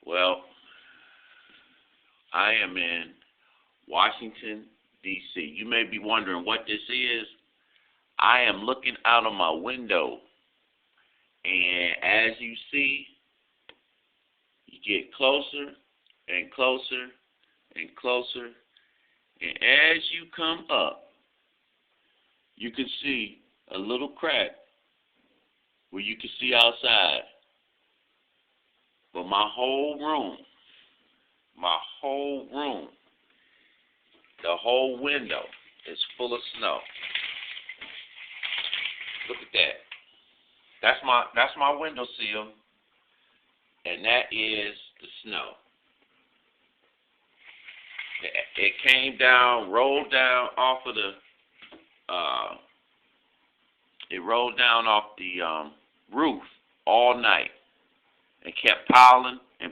Well, I am in Washington, D.C. You may be wondering what this is. I am looking out of my window, and as you see, you get closer and closer and closer, and as you come up, you can see a little crack where you can see outside. But my whole room, the whole window is full of snow. Look at that. That's my window sill, and that is the snow. It came down, rolled down off of the roof all night and kept piling